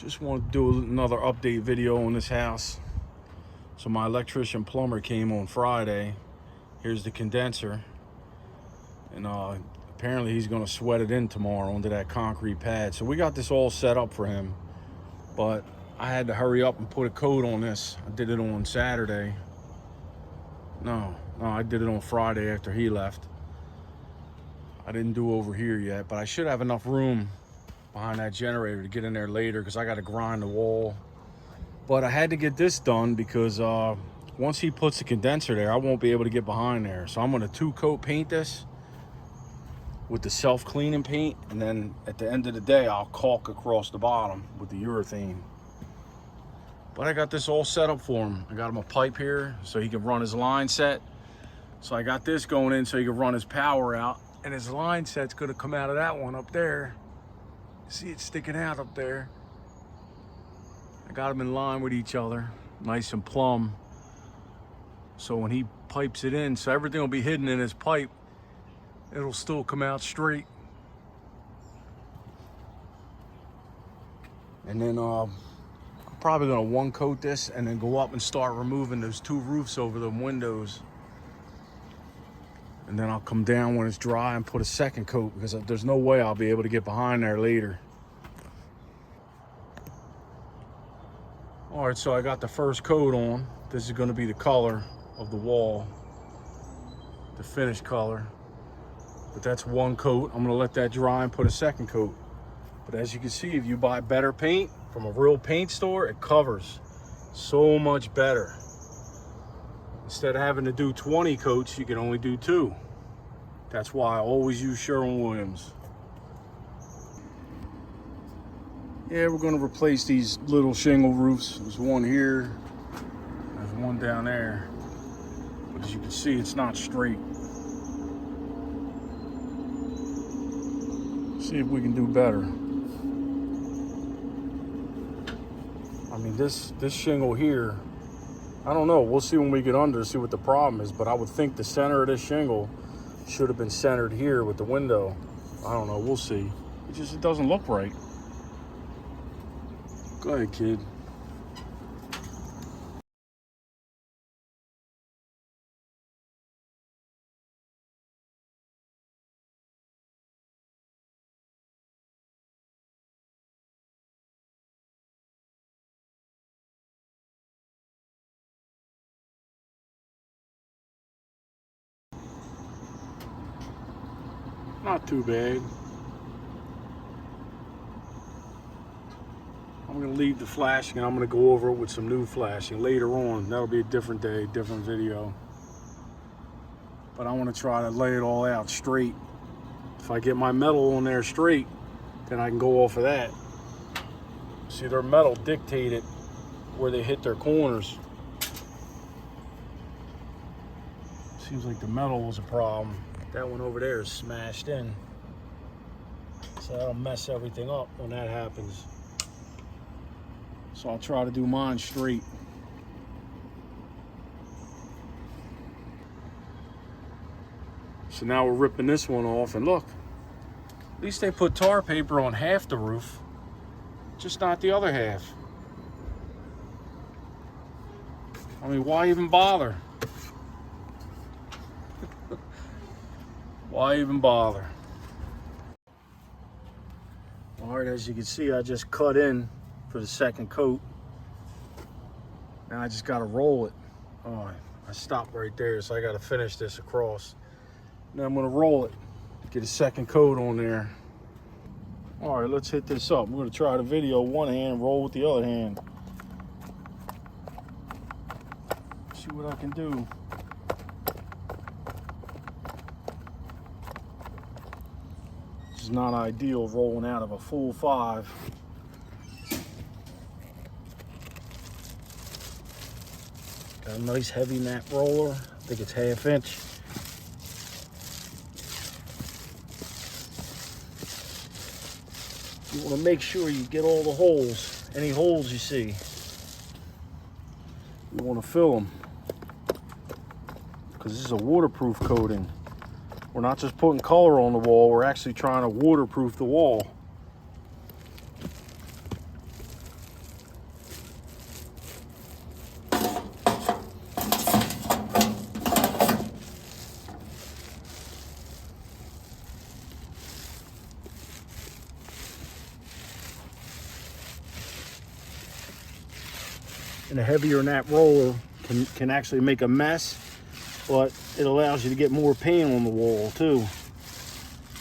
Just want to do another update video on this house. So my electrician plumber came on Friday. Here's the condenser. And apparently he's going to sweat it in tomorrow onto that concrete pad. So we got this all set up for him. But I had to hurry up and put a coat on this. I did it on Saturday. No, I did it on Friday after he left. I didn't do over here yet, but I should have enough room behind that generator to get in there later because I got to grind the wall. But I had to get this done because once he puts the condenser there, I won't be able to get behind there. So I'm going to 2-coat paint this with the self-cleaning paint, and then at the end of the day I'll caulk across the bottom with the urethane. But I got this all set up for him. I got him a pipe here so he can run his line set. So I got this going in so he can run his power out, and his line set's going to come out of that one up there. See it sticking out up there. I got them in line with each other, nice and plumb. So when he pipes it in, so everything will be hidden in his pipe, it'll still come out straight. And then I'm probably gonna 1-coat this and then go up and start removing those 2 roofs over the windows. And then I'll come down when it's dry and put a 2nd coat because there's no way I'll be able to get behind there later. All right, so I got the 1st coat on. This is gonna be the color of the wall, the finished color. But that's 1 coat. I'm gonna let that dry and put a 2nd coat. But as you can see, if you buy better paint from a real paint store, it covers so much better. Instead of having to do 20 coats, you can only do 2. That's why I always use Sherwin-Williams. Yeah, we're gonna replace these little shingle roofs. There's one here, there's one down there. But as you can see, it's not straight. See if we can do better. I mean, this shingle here, I don't know. We'll see when we get under, see what the problem is. But I would think the center of this shingle should have been centered here with the window. I don't know. We'll see. It doesn't look right. Go ahead, kid. Not too bad. I'm gonna leave the flashing and I'm gonna go over it with some new flashing later on. That'll be a different day, different video. But I wanna try to lay it all out straight. If I get my metal on there straight, then I can go off of that. See, their metal dictated where they hit their corners. Seems like the metal was a problem. That one over there is smashed in. So that'll mess everything up when that happens. So I'll try to do mine straight. So now we're ripping this one off, and look, at least they put tar paper on half the roof, just not the other half. I mean, why even bother? Why even bother? All right, as you can see, I just cut in for the 2nd coat. Now I just gotta roll it. Oh, I stopped right there, so I gotta finish this across. Now I'm gonna roll it, get a 2nd coat on there. All right, let's hit this up. We're gonna try the video one hand, roll with the other hand. See what I can do. This is not ideal rolling out of a full 5. Got a nice heavy mat roller. I think it's 1/2 inch. You want to make sure you get all the holes, any holes you see. You want to fill them because this is a waterproof coating. We're not just putting color on the wall, we're actually trying to waterproof the wall. and a heavier than that roller can actually make a mess, but it allows you to get more paint on the wall too.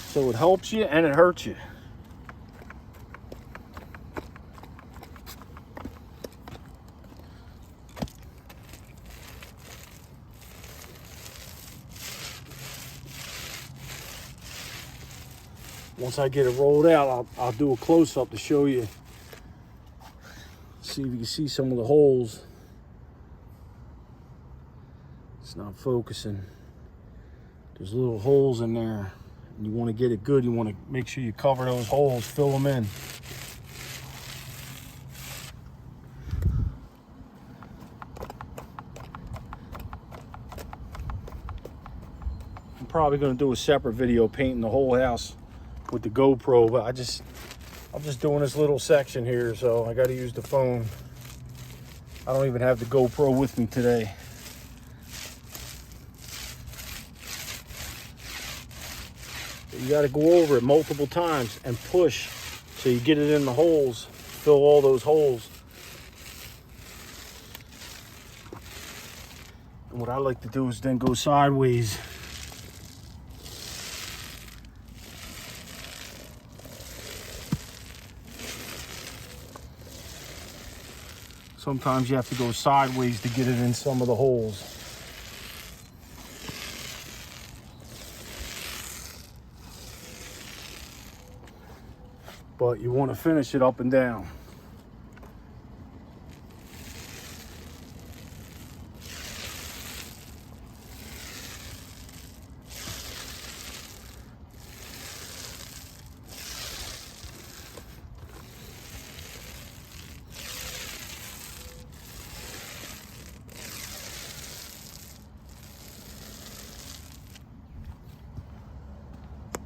So it helps you and it hurts you. Once I get it rolled out, I'll do a close-up to show you. See if you can see some of the holes. It's not focusing. There's little holes in there. And you want to get it good. You want to make sure you cover those holes, fill them in. I'm probably going to do a separate video painting the whole house with the GoPro, but I'm just doing this little section here, so I got to use the phone. I don't even have the GoPro with me today. You got to go over it multiple times and push so you get it in the holes, fill all those holes. And what I like to do is then go sideways. Sometimes you have to go sideways to get it in some of the holes. But you want to finish it up and down.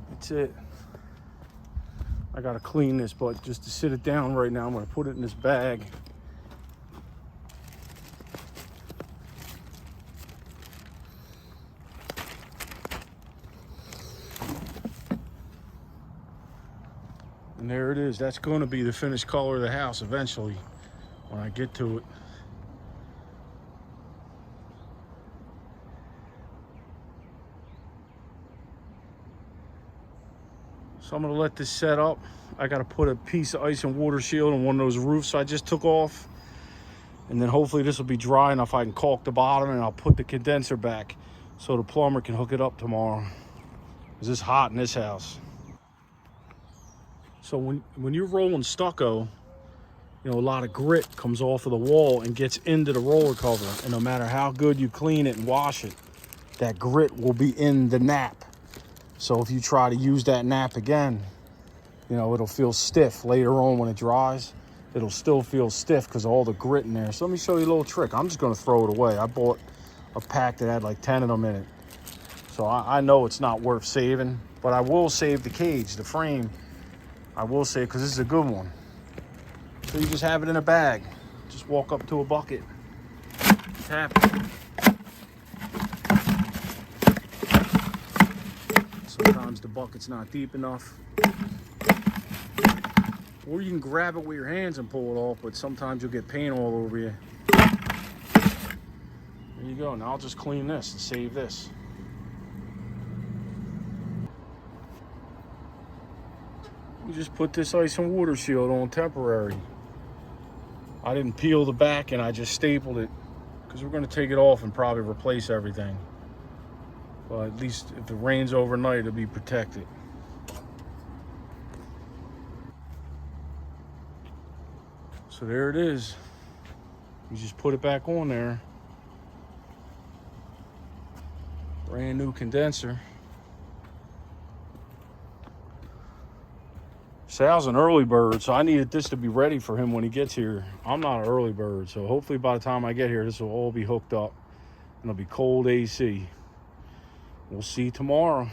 That's it. I gotta clean this, but just to sit it down right now, I'm gonna put it in this bag. And there it is. That's gonna be the finished color of the house eventually when I get to it. So I'm gonna let this set up. I gotta put a piece of ice and water shield on one of those roofs I just took off. And then hopefully this will be dry enough I can caulk the bottom, and I'll put the condenser back so the plumber can hook it up tomorrow. Because it's hot in this house. So when you're rolling stucco, you know, a lot of grit comes off of the wall and gets into the roller cover. And no matter how good you clean it and wash it, that grit will be in the nap. So if you try to use that nap again, you know, it'll feel stiff later on when it dries. It'll still feel stiff because of all the grit in there. So let me show you a little trick. I'm just going to throw it away. I bought a pack that had like 10 of them in it. So I know it's not worth saving, but I will save the cage, the frame. I will save because this is a good one. So you just have it in a bag. Just walk up to a bucket, tap it. Sometimes the bucket's not deep enough. Or you can grab it with your hands and pull it off, but sometimes you'll get paint all over you. There you go. Now I'll just clean this and save this. We just put this ice and water shield on temporary. I didn't peel the back and I just stapled it because we're going to take it off and probably replace everything. But at least if it rains overnight, it'll be protected. So there it is. You just put it back on there. Brand new condenser. Sal's an early bird, so I needed this to be ready for him when he gets here. I'm not an early bird, so hopefully by the time I get here, this will all be hooked up and it'll be cold AC. We'll see you tomorrow.